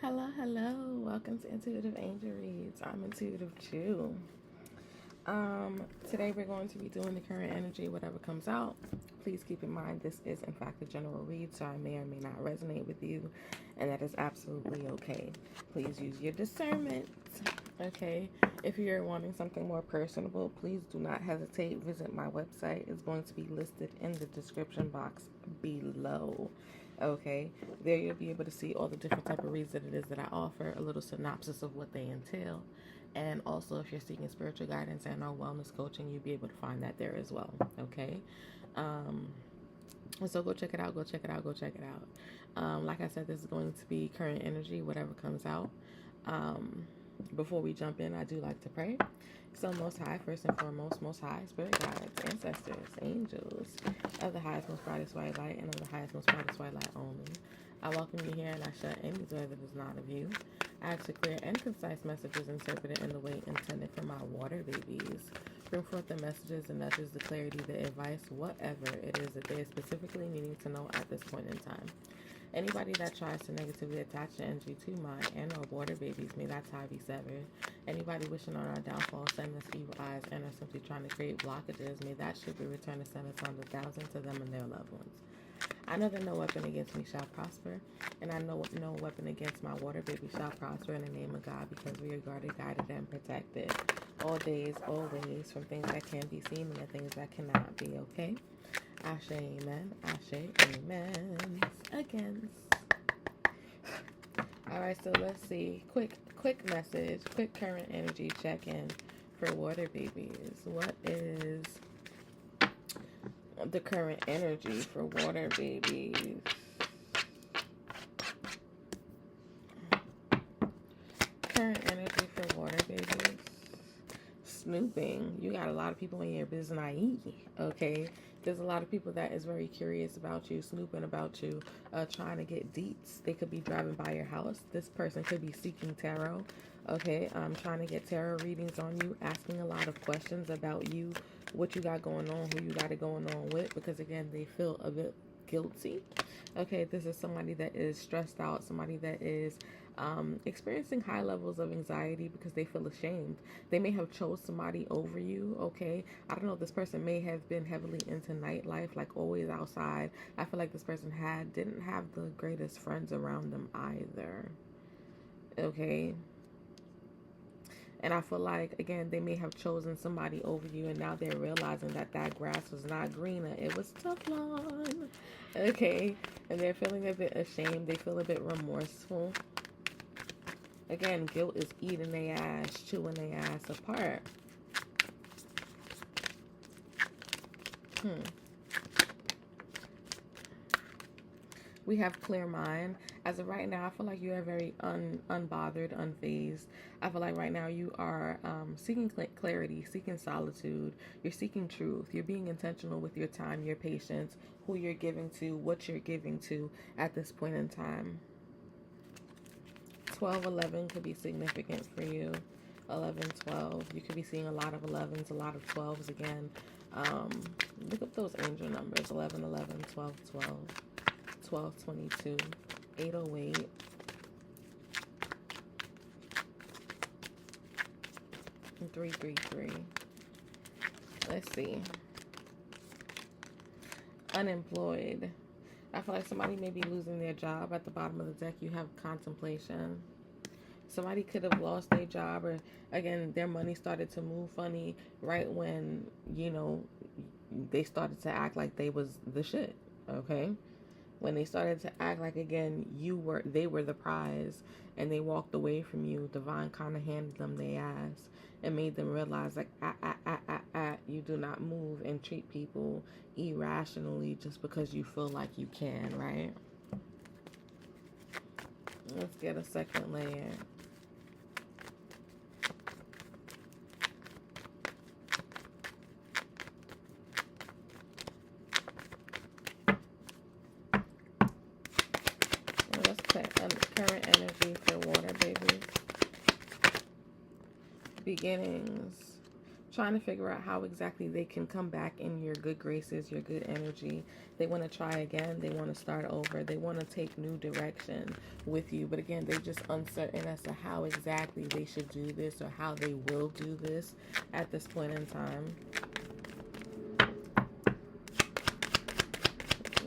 Hello, hello. Welcome to Intuitive Angel Reads. I'm Intuitive Jew. Today we're going to be doing the current energy, whatever comes out. Please keep in mind this is in fact a general read, so I may or may not resonate with you, and that is absolutely okay. Please use your discernment. Okay. If you're wanting something more personable, please do not hesitate. Visit my website. It's going to be listed in the description box below. Okay, there you'll be able to see all the different type of reads that it is that I offer, a little synopsis of what they entail, and also if you're seeking spiritual guidance and or wellness coaching, you'll be able to find that there as well. Okay, so go check it out. Like I said, this is going to be current energy, whatever comes out. Before we jump in, I do like to pray. So Most High, first and foremost, Most High, Spirit Guides, Ancestors, Angels, of the highest, most brightest white light, and of the highest, most brightest white light only. I welcome you here, and I shut any door that is not of you. I ask for clear and concise messages interpreted in the way intended for my water babies. Bring forth the messages, the nudges, the clarity, the advice, whatever it is that they are specifically needing to know at this point in time. Anybody that tries to negatively attach the energy to mine and or water babies, may that tie be severed. Anybody wishing on our downfall, send us evil eyes, and are simply trying to create blockages, may that shit be returned to send us on 1,000 to them and their loved ones. I know that no weapon against me shall prosper, and I know no weapon against my water baby shall prosper in the name of God, because we are guarded, guided, and protected all days, always, from things that can be seen and the things that cannot be, okay? Asé Amen, Asé Amen. Again. Alright, so let's see. Quick message, quick current energy check-in for water babies. What is the current energy for water babies? Current energy for water babies. Snooping. You got a lot of people in your business, okay? There's a lot of people that is very curious about you, snooping about you, trying to get deets. They could be driving by your house. This person could be seeking tarot, okay? Trying to get tarot readings on you, asking a lot of questions about you, what you got going on, who you got it going on with, because again, they feel a bit guilty. Okay, this is somebody that is stressed out, somebody that is experiencing high levels of anxiety because they feel ashamed. They may have chose somebody over you, okay? I don't know, this person may have been heavily into nightlife, like always outside. I feel like this person didn't have the greatest friends around them either, okay? And I feel like, again, they may have chosen somebody over you, and now they're realizing that that grass was not greener. It was Teflon, okay? And they're feeling a bit ashamed. They feel a bit remorseful. Again, guilt is eating their ass, chewing their ass apart. We have clear mind. As of right now, I feel like you are very unbothered, unfazed. I feel like right now you are seeking clarity, seeking solitude. You're seeking truth. You're being intentional with your time, your patience, who you're giving to, what you're giving to at this point in time. 12-11 could be significant for you. 11-12. You could be seeing a lot of 11s, a lot of 12s again. Look up those angel numbers. 11-11, 12-12. 12-22, 808, and 333. Let's see. Unemployed. I feel like somebody may be losing their job. At the bottom of the deck, you have contemplation. Somebody could have lost their job, or again, their money started to move funny right when, you know, they started to act like they was the shit, okay? When they started to act like, again, they were the prize, and they walked away from you, divine kind of handed them their ass and made them realize, like, you do not move and treat people irrationally just because you feel like you can, right? Let's get a second layer. Current energy for water babies. Beginnings. trying to figure out how exactly they can come back in your good graces, your good energy. They want to try again. They want to start over. They want to take new direction with you. But again, they're just uncertain as to how exactly they should do this or how they will do this at this point in time.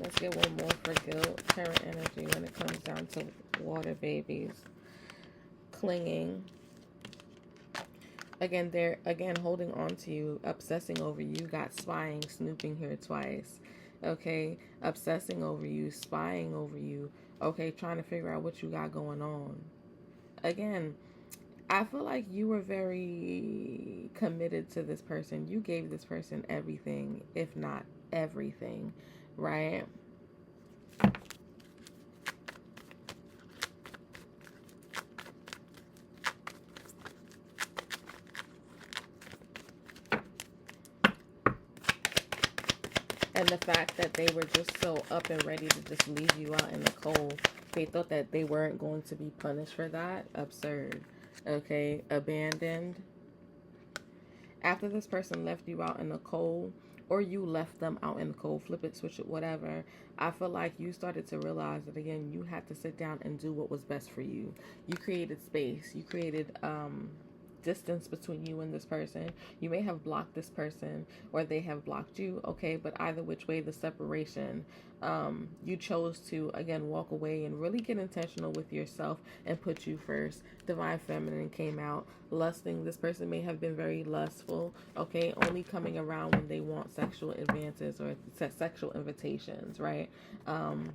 Let's get one more for guilt. Current energy when it comes down to water babies. Clinging. Again, they're holding on to you, obsessing over you. Got spying, snooping here twice. Okay, obsessing over you, spying over you. Okay, trying to figure out what you got going on. Again, I feel like you were very committed to this person. You gave this person everything, if not everything, right? And the fact that they were just so up and ready to just leave you out in the cold, they thought that they weren't going to be punished for that. Absurd. Okay, abandoned. After this person left you out in the cold, or you left them out in the cold, flip it, switch it, whatever, I feel like you started to realize that, again, you had to sit down and do what was best for you. You created space. You created distance between you and this person. You may have blocked this person or they have blocked you, okay, but either which way, the separation, you chose to, again, walk away and really get intentional with yourself and put you first. Divine Feminine came out. Lusting, this person may have been very lustful, okay, only coming around when they want sexual advances or sexual invitations, right? And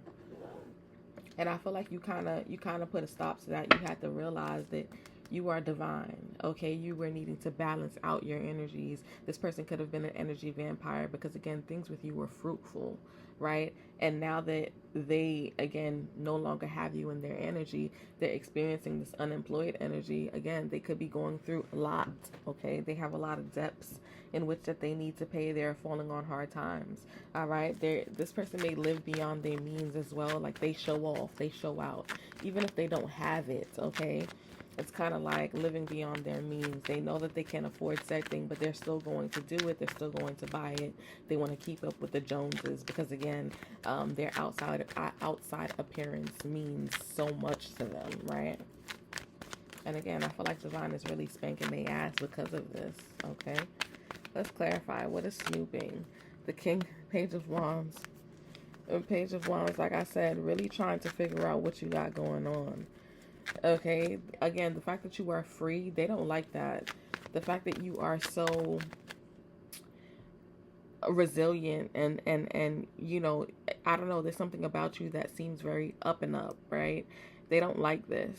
I feel like you kind of put a stop to that. You had to realize that you are divine, okay? You were needing to balance out your energies. This person could have been an energy vampire because, again, things with you were fruitful, right? And now that they, again, no longer have you in their energy, they're experiencing this unemployed energy. Again, they could be going through a lot, okay? They have a lot of debts in which that they need to pay. They're falling on hard times, all right? This person may live beyond their means as well. Like, they show off, they show out, even if they don't have it, okay? It's kind of like living beyond their means. They know that they can't afford said thing, but they're still going to do it. They're still going to buy it. They want to keep up with the Joneses because, again, their outside appearance means so much to them, right? And again, I feel like Divine is really spanking their ass because of this, okay? Let's clarify. What is snooping? The King, Page of Wands. Page of Wands, like I said, really trying to figure out what you got going on. Okay, again, the fact that you are free, they don't like that. The fact that you are so resilient and you know, I don't know, there's something about you that seems very up and up, right? They don't like this.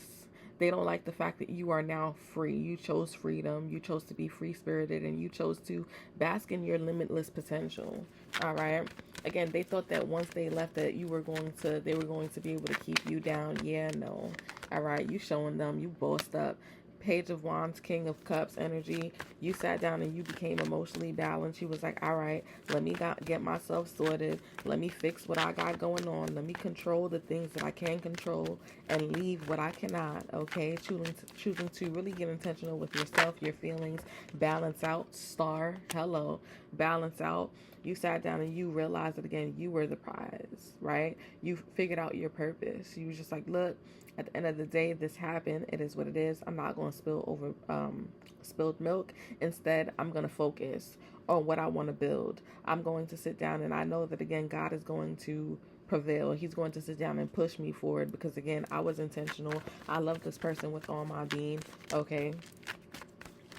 They don't like the fact that you are now free. You chose freedom. You chose to be free-spirited, and you chose to bask in your limitless potential. All right. Again, they thought that once they left that they were going to be able to keep you down. Yeah, no. All right. You showing them you bossed up. Page of Wands, King of Cups energy. You sat down and you became emotionally balanced. You was like, all right, let me get myself sorted. Let me fix what I got going on. Let me control the things that I can control and leave what I cannot, okay? Choosing to really get intentional with yourself, your feelings, balance out, star, hello, balance out. You sat down and you realized that, again, you were the prize, right? You figured out your purpose. You was just like, look, at the end of the day, this happened. It is what it is. I'm not going to spill over spilled milk. Instead, I'm going to focus on what I want to build. I'm going to sit down, and I know that, again, God is going to prevail. He's going to sit down and push me forward because, again, I was intentional. I love this person with all my being, okay?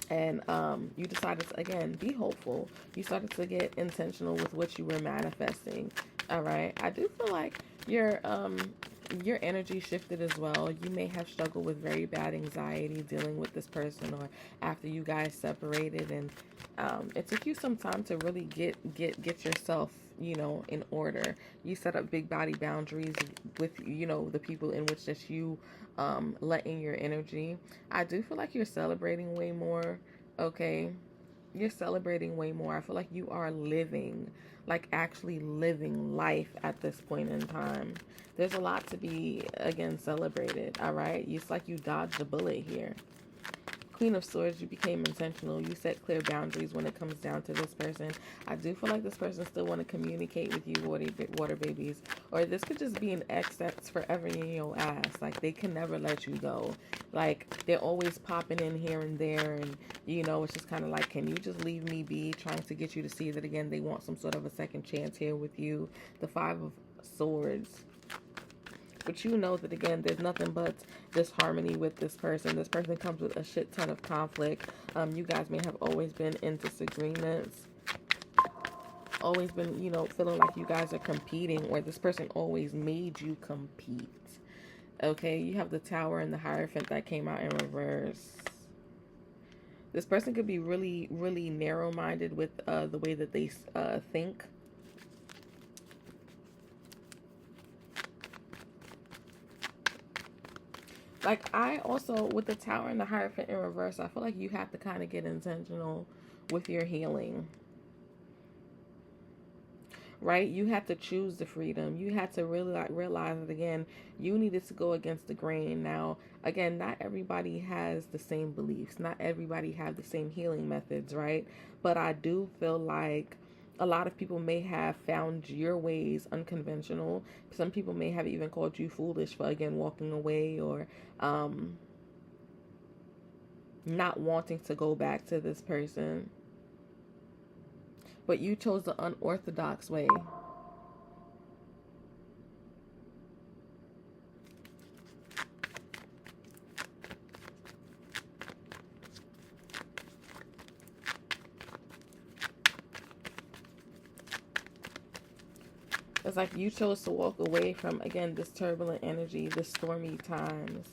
And you decided to, again, be hopeful. You started to get intentional with what you were manifesting, all right? I do feel like your energy shifted as well. You may have struggled with very bad anxiety dealing with this person or after you guys separated, and it took you some time to really get yourself, you know, in order. You set up big body boundaries with, you know, the people in which that you let in your energy. I do feel like you're celebrating way more, okay? You're celebrating way more. I feel like you are living, like actually living life at this point in time. There's a lot to be, again, celebrated, all right? It's like you dodged a bullet here. Queen of Swords, you became intentional. You set clear boundaries when it comes down to this person. I do feel like this person still want to communicate with you, water babies. Or this could just be an ex that's forever in your ass. Like, they can never let you go. Like, they're always popping in here and there. And, you know, it's just kind of like, can you just leave me be? Trying to get you to see that, again, they want some sort of a second chance here with you. The Five of Swords. But you know that, again, there's nothing but disharmony with this person. This person comes with a shit ton of conflict. You guys may have always been in disagreements. Always been, you know, feeling like you guys are competing. Or this person always made you compete. Okay, you have the Tower and the Hierophant that came out in reverse. This person could be really, really narrow-minded with the way that they think. Like, I also, with the Tower and the Hierophant in reverse, I feel like you have to kind of get intentional with your healing. Right? You have to choose the freedom. You had to really, like, realize that, again, you needed to go against the grain. Now, again, not everybody has the same beliefs. Not everybody have the same healing methods, right? But I do feel like a lot of people may have found your ways unconventional. Some people may have even called you foolish for, again, walking away or not wanting to go back to this person. But you chose the unorthodox way. It's like you chose to walk away from, again, this turbulent energy, this stormy times,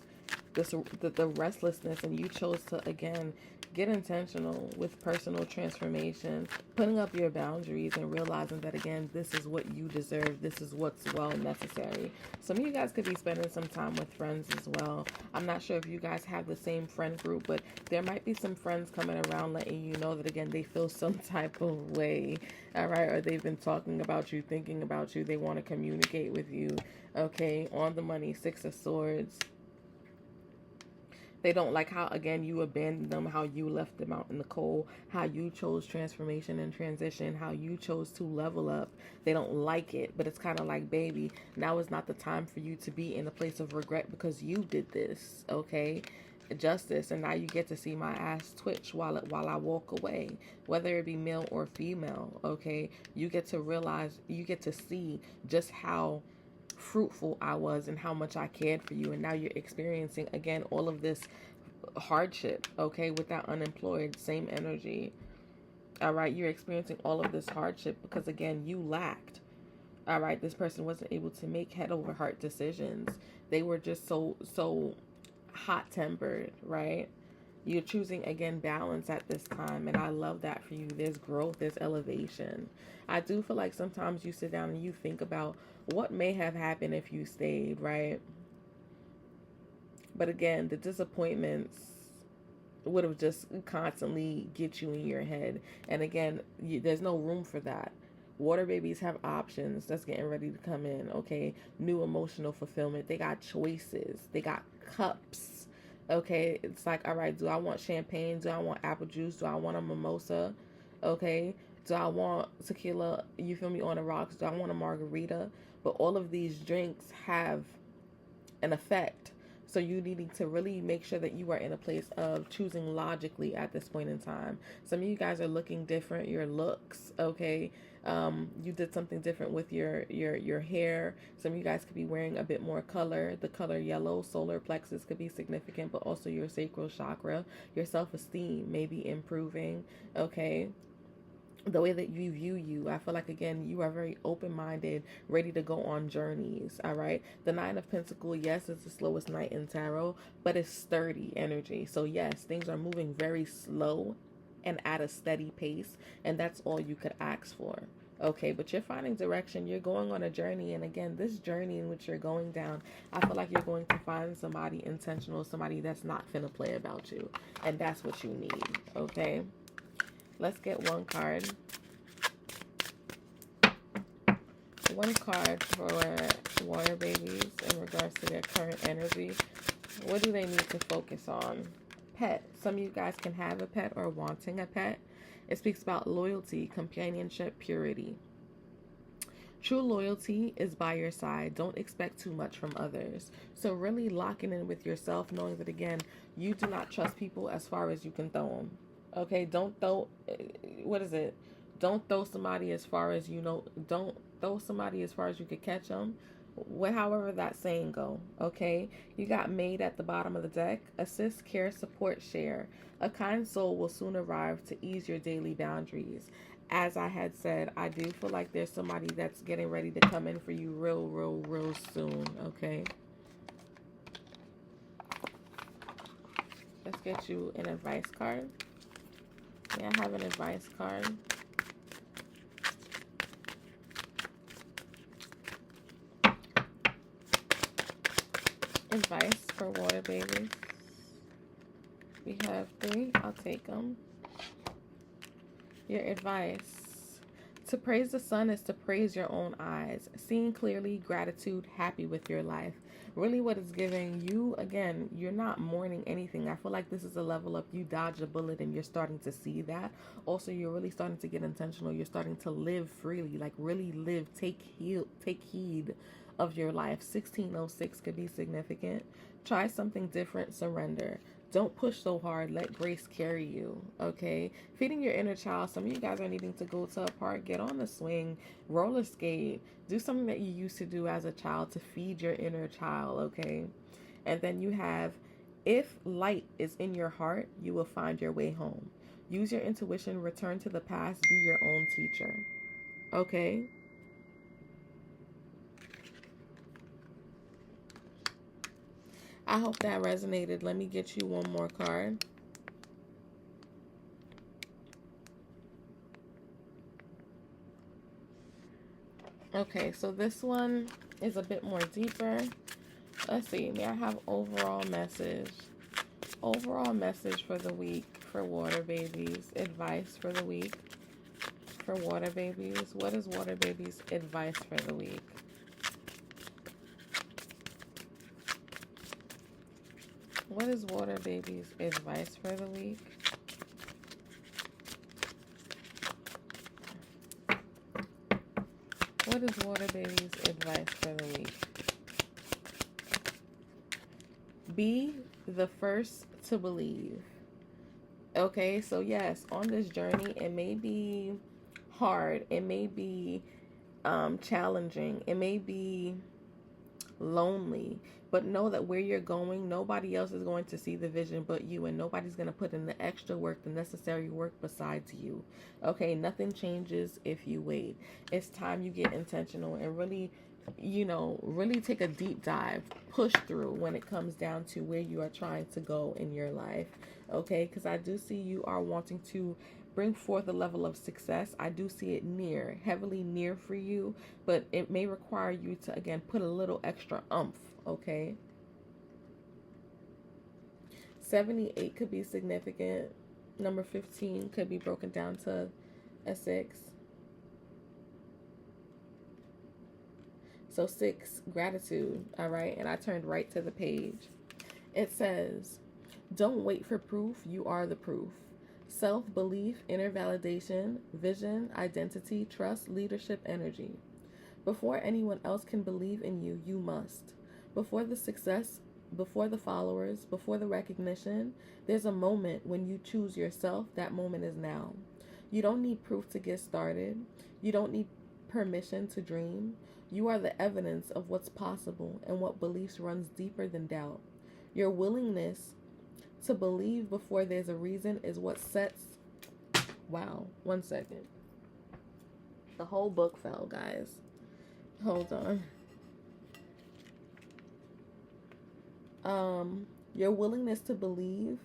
the restlessness, and you chose to, again, get intentional with personal transformation, putting up your boundaries and realizing that, again, this is what you deserve. This is what's well necessary. Some of you guys could be spending some time with friends as well. I'm not sure if you guys have the same friend group, but there might be some friends coming around letting you know that, again, they feel some type of way, all right? Or they've been talking about you, thinking about you. They want to communicate with you, okay? On the money, Six of Swords. They don't like how, again, you abandoned them, how you left them out in the cold, how you chose transformation and transition, how you chose to level up. They don't like it, but it's kind of like, baby, now is not the time for you to be in a place of regret because you did this, okay? Justice, and now you get to see my ass twitch while I walk away, whether it be male or female, okay? You get to realize, you get to see just how fruitful I was and how much I cared for you, and now you're experiencing, again, all of this hardship, okay, with that unemployed, same energy, all right? You're experiencing all of this hardship because, again, you lacked, all right? This person wasn't able to make head over heart decisions. They were just so hot-tempered, right? You're choosing, again, balance at this time, and I love that for you. There's growth, there's elevation. I do feel like sometimes you sit down and you think about what may have happened if you stayed, right? But again, the disappointments would have just constantly get you in your head. And again, there's no room for that. Water babies have options that's getting ready to come in, okay? New emotional fulfillment. They got choices. They got cups, okay? It's like, all right, do I want champagne? Do I want apple juice? Do I want a mimosa? Okay? Do I want tequila, you feel me, on the rocks? Do I want a margarita? But all of these drinks have an effect. So you needing to really make sure that you are in a place of choosing logically at this point in time. Some of you guys are looking different, your looks, okay? You did something different with your hair. Some of you guys could be wearing a bit more color. The color yellow, solar plexus could be significant, but also your sacral chakra, your self-esteem may be improving, okay? The way that you view you, I feel like, again, you are very open-minded, ready to go on journeys, all right? The Nine of Pentacles, yes, it's the slowest night in tarot, but it's sturdy energy. So yes, things are moving very slow and at a steady pace, and that's all you could ask for, okay? But you're finding direction. You're going on a journey, and again, this journey in which you're going down, I feel like you're going to find somebody intentional, somebody that's not finna play about you, and that's what you need, okay? Let's get one card. One card for water babies in regards to their current energy. What do they need to focus on? Pet. Some of you guys can have a pet or wanting a pet. It speaks about loyalty, companionship, purity. True loyalty is by your side. Don't expect too much from others. So really locking in with yourself, knowing that, again, you do not trust people as far as you can throw them. Okay, don't throw, what is it? Don't throw somebody as far as you know, don't throw somebody as far as you could catch them. However that saying go, okay? You got made at the bottom of the deck. Assist, care, support, share. A kind soul will soon arrive to ease your daily boundaries. As I had said, I do feel like there's somebody that's getting ready to come in for you real soon, okay? Let's get you an advice card. May I have an advice card? Advice for water babies. We have 3. I'll take them. Your advice. To praise the sun is to praise your own eyes. Seeing clearly, gratitude, happy with your life. Really what it's giving you, again, you're not mourning anything. I feel like this is a level up. You dodged a bullet and you're starting to see that. Also, you're really starting to get intentional. You're starting to live freely, like really live. Take heed of your life. 1606 could be significant. Try something different. Surrender. Don't push so hard. Let grace carry you, okay? Feeding your inner child. Some of you guys are needing to go to a park, get on the swing, roller skate, do something that you used to do as a child to feed your inner child, okay? And then you have, if light is in your heart, you will find your way home. Use your intuition. Return to the past. Be your own teacher, okay? I hope that resonated. Let me get you one more card. Okay, so this one is a bit more deeper. Let's see. May I have overall message? Overall message for the week for water babies. Advice for the week for water babies. What is water babies' advice for the week? What is water babies' advice for the week? What is water babies' advice for the week? Be the first to believe. Okay, so yes, on this journey, it may be hard. It may be challenging. It may be lonely, but know that where you're going, nobody else is going to see the vision but you, and nobody's going to put in the extra work, the necessary work besides you. Okay, nothing changes if you wait. It's time you get intentional and really, really take a deep dive, push through when it comes down to where you are trying to go in your life. Okay, because I do see you are wanting to bring forth a level of success. I do see it near, heavily near for you, but it may require you to, again, put a little extra oomph, okay? 78 could be significant. Number 15 could be broken down to a 6. So 6, gratitude, all right? And I turned right to the page. It says, don't wait for proof, you are the proof. Self-belief, inner validation, vision, identity, trust, leadership, energy. Before anyone else can believe in you, you must. Before the success, before the followers, before the recognition, there's a moment when you choose yourself. That moment is now. You don't need proof to get started. You don't need permission to dream. You are the evidence of what's possible and what beliefs runs deeper than doubt. Your willingness to believe before there's a reason is what sets... Wow, 1 second. The whole book fell, guys. Hold on. Your willingness to believe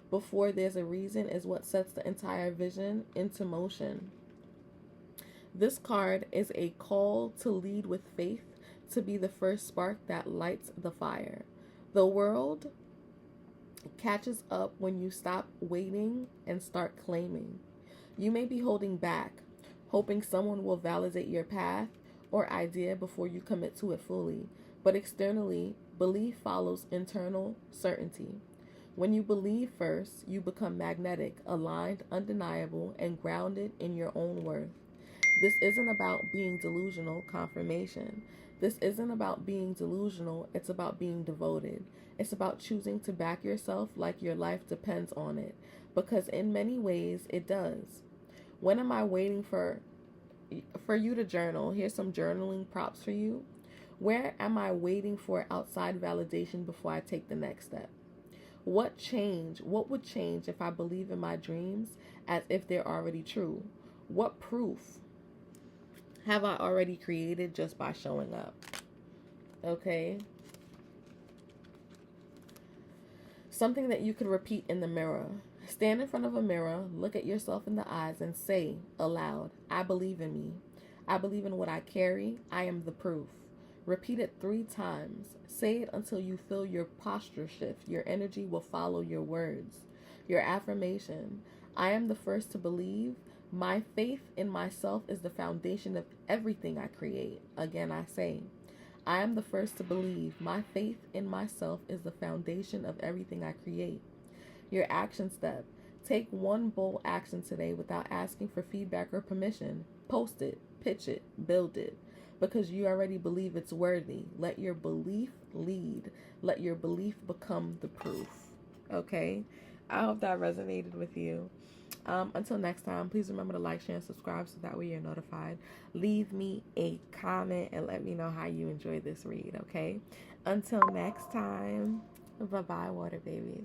before there's a reason is what sets the entire vision into motion. This card is a call to lead with faith, to be the first spark that lights the fire. The world catches up when you stop waiting and start claiming. You may be holding back, hoping someone will validate your path or idea before you commit to it fully. But externally, belief follows internal certainty. When you believe first, you become magnetic, aligned, undeniable, and grounded in your own worth. This isn't about being delusional, confirmation. This isn't about being delusional, it's about being devoted. It's about choosing to back yourself like your life depends on it, because in many ways it does. When am I waiting for you to journal? Here's some journaling props for you. Where am I waiting for outside validation before I take the next step? What would change if I believe in my dreams as if they're already true? What proof have I already created just by showing up? Okay. Something that you could repeat in the mirror. Stand in front of a mirror, look at yourself in the eyes, and say aloud, I believe in me. I believe in what I carry. I am the proof. Repeat it 3 times. Say it until you feel your posture shift. Your energy will follow your words. Your affirmation. I am the first to believe. My faith in myself is the foundation of everything I create. Again, I say, I am the first to believe. My faith in myself is the foundation of everything I create. Your action step. Take one bold action today without asking for feedback or permission. Post it, pitch it, build it, because you already believe it's worthy. Let your belief lead. Let your belief become the proof. Okay? I hope that resonated with you. Until next time, please remember to like, share, and subscribe so that way you're notified. Leave me a comment and let me know how you enjoyed this read, okay? Until next time, bye-bye, water babies.